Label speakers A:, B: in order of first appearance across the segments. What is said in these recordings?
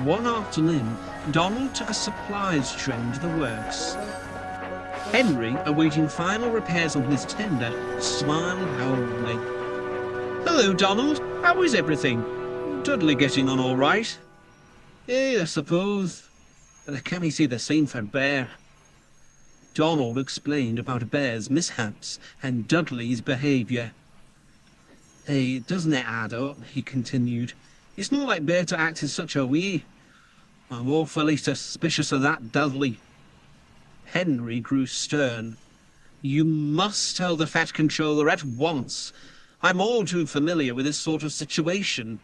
A: One afternoon, Donald took a supplies train to the works. Henry, awaiting final repairs on his tender, smiled howlingly. "Hello, Donald. How is everything? Dudley getting on all right?" "I suppose. But I can't see the same for Bear." Donald explained about Bear's mishaps and Dudley's behaviour. "Hey, doesn't it add up?" he continued. "It's not like Bear to act in such a way. I'm awfully suspicious of that Dudley." Henry grew stern. "You must tell the Fat Controller at once. I'm all too familiar with this sort of situation."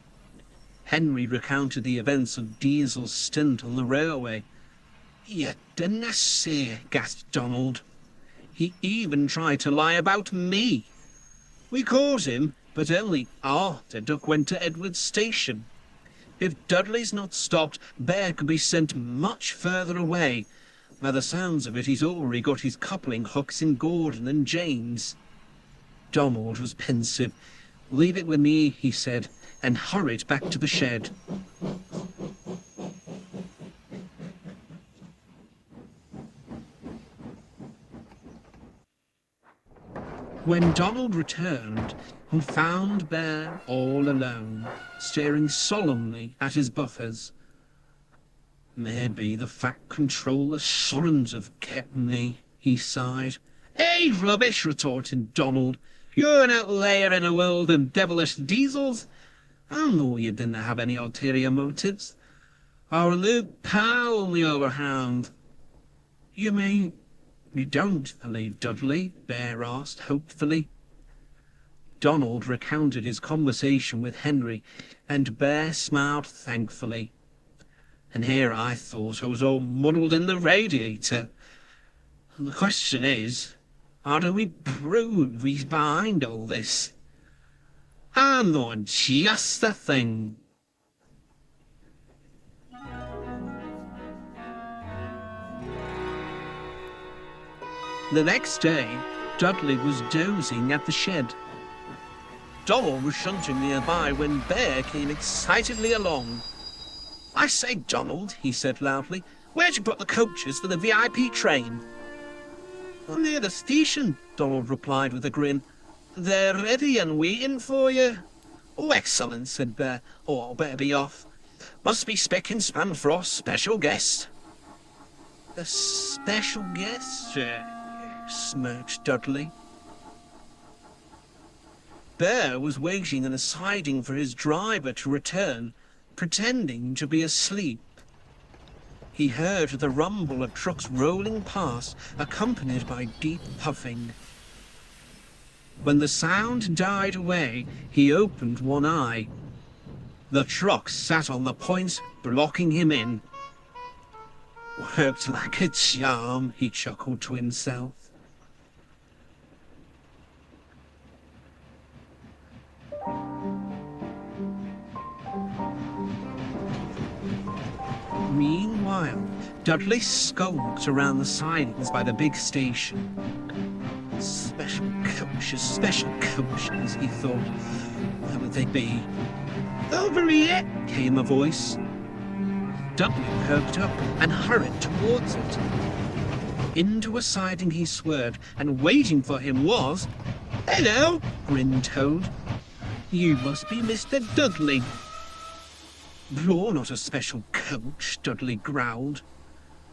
A: Henry recounted the events of Diesel's stint on the railway. "You didn't say," gasped Donald. "He even tried to lie about me. We caught him, but only after Duck went to Edward's station. If Dudley's not stopped, Bear could be sent much further away. By the sounds of it, he's already got his coupling hooks in Gordon and James." Donald was pensive. "Leave it with me," he said, and hurried back to the shed. When Donald returned, he found Bear all alone, staring solemnly at his buffers. "Maybe the Fat Controller shouldn't have kept me," he sighed. "Hey, rubbish!" retorted Donald. "You're an outlier in a world of devilish diesels. I know you didn't have any ulterior motives. Our new pal, on the other hand." "You mean you don't believe Dudley?" Bear asked hopefully. Donald recounted his conversation with Henry, and Bear smiled thankfully. "And here I thought I was all muddled in the radiator. And the question is, how do we prove he's behind all this? I know just the thing." The next day, Dudley was dozing at the shed. Donald was shunting nearby when Bear came excitedly along. "I say, Donald," he said loudly, "where'd you put the coaches for the VIP train?" "Near the station," Donald replied with a grin. "They're ready and waiting for you." "Oh, excellent," said Bear. "Oh, I'll better be off. Must be spick and span for our special guest." "A special guest, sir?" smirked Dudley. Bear was waiting in a siding for his driver to return, pretending to be asleep. He heard the rumble of trucks rolling past, accompanied by deep puffing. When the sound died away, he opened one eye. The truck sat on the point, blocking him in. "Worked like a charm," he chuckled to himself. Meanwhile, Dudley skulked around the sidings by the big station. Special coaches, he thought. Where would they be? "Over here," came a voice. Dudley perked up and hurried towards it. Into a siding he swerved, and waiting for him was... "Hello," grinned Toad. "You must be Mr. Dudley." "You're not a special coach," Dudley growled.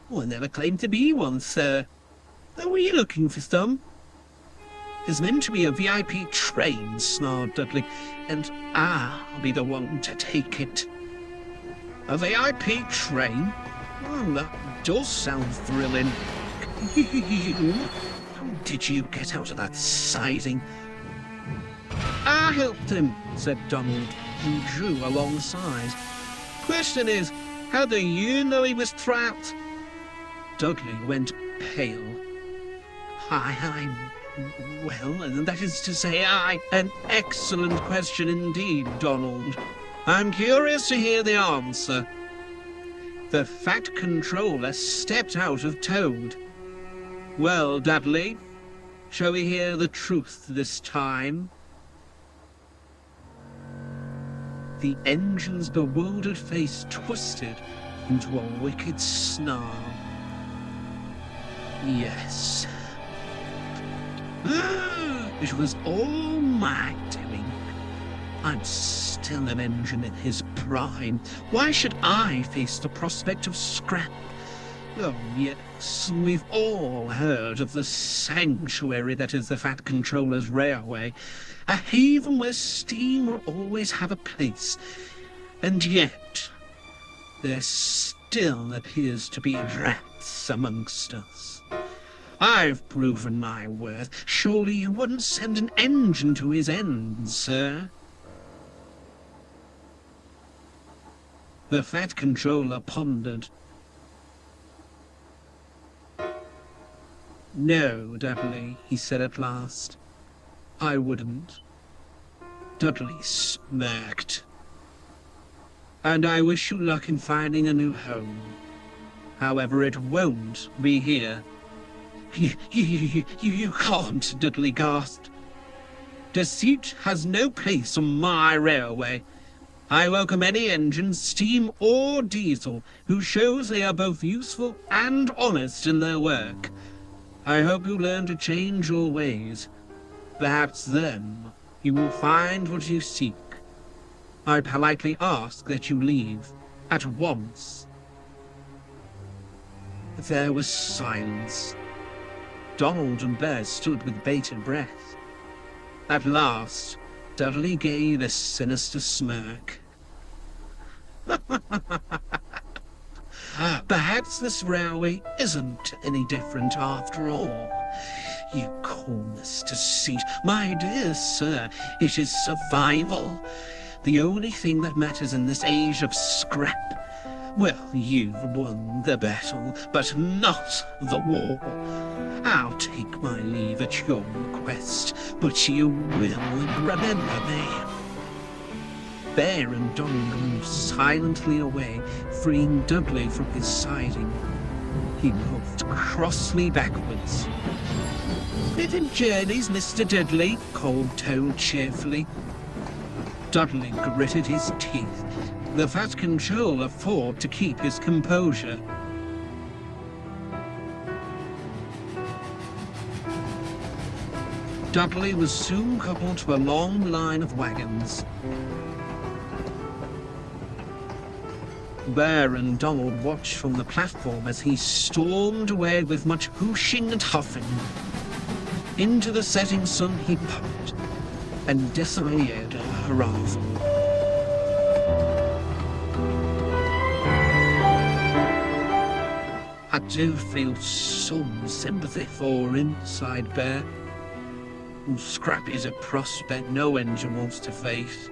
A: "Oh, I never claimed to be one, sir." "Were you looking for some?" "There's meant to be a VIP train," snarled Dudley, "and I'll be the one to take it." "A VIP train? Oh, that does sound thrilling." "How did you get out of that siding?" "I helped him," said Donald, who drew alongside. "Question is, how do you know he was trapped?" Dudley went pale. Well, that is to say, an excellent question indeed, Donald. I'm curious to hear the answer." The Fat Controller stepped out of Toad. "Well, Dudley, shall we hear the truth this time?" The engine's bewildered face twisted into a wicked snarl. Yes. It was all my doing. I'm still an engine in his prime. Why should I face the prospect of scrap? Oh, yes, we've all heard of the sanctuary that is the Fat Controller's Railway, a haven where steam will always have a place. And yet, there still appears to be rats amongst us. I've proven my worth. Surely you wouldn't send an engine to his end, sir? The Fat Controller pondered. No, Dudley, he said at last. I wouldn't. Dudley smirked. And I wish you luck in finding a new home. However, it won't be here. You can't, Dudley gasped. Deceit has no place on my railway. I welcome any engine, steam or diesel, who shows they are both useful and honest in their work. I hope you learn to change your ways. Perhaps then you will find what you seek. I politely ask that you leave at once. There was silence. Donald and Bear stood with bated breath. At last, Dudley gave a sinister smirk. Perhaps this railway isn't any different after all. You call this deceit? My dear sir, it is survival. The only thing that matters in this age of scrap. Well, you've won the battle, but not the war. I'll take my leave at your request, but you will remember me. Bear and Donald moved silently away, freeing Dudley from his siding. He moved crossly backwards. Pleasant journeys, Mr. Dudley, called Toad cheerfully. Dudley gritted his teeth. The Fat Controller fought to keep his composure. Dudley was soon coupled to a long line of wagons. Bear and Donald watched from the platform as he stormed away with much whooshing and huffing. Into the setting sun he puffed and disappeared the horizon. I do feel some sympathy for him, sighed Bear. Scrap is a prospect no engine wants to face.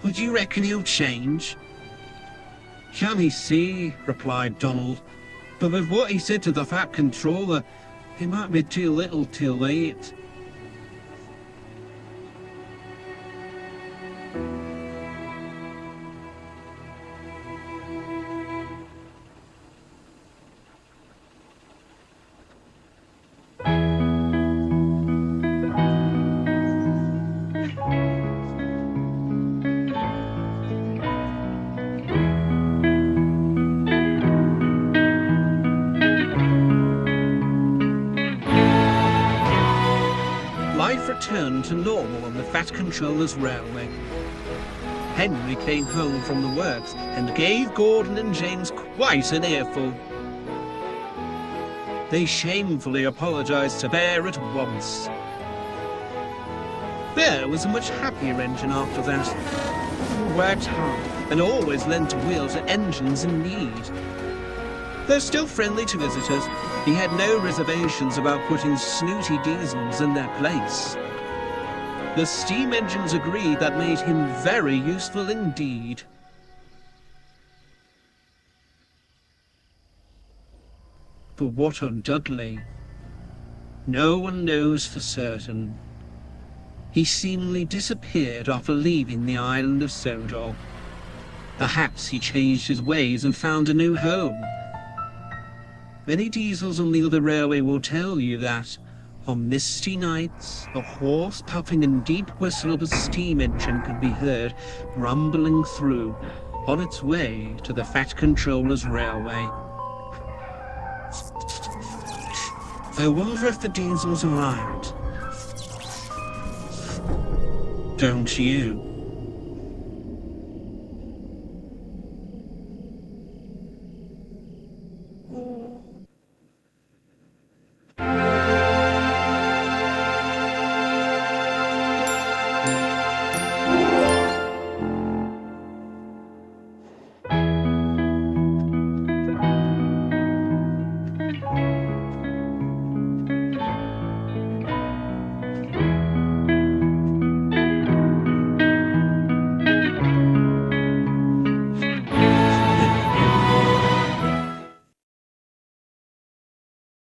A: Would you reckon he'll change? Shall we see, replied Donald. But with what he said to the Fat Controller, it might be too little too late. Life returned to normal on the Fat Controller's Railway. Henry came home from the works and gave Gordon and James quite an earful. They shamefully apologized to Bear at once. Bear was a much happier engine after that. He worked hard and always lent a wheel to engines in need. Though still friendly to visitors, he had no reservations about putting snooty diesels in their place. The steam engines agreed that made him very useful indeed. But what of Dudley? No one knows for certain. He seemingly disappeared after leaving the island of Sodor. Perhaps he changed his ways and found a new home. Many diesels on the other railway will tell you that, On misty nights, the hoarse puffing and deep whistle of a steam engine could be heard rumbling through, on its way to the Fat Controller's railway. I wonder if the diesel's arrived. Don't you?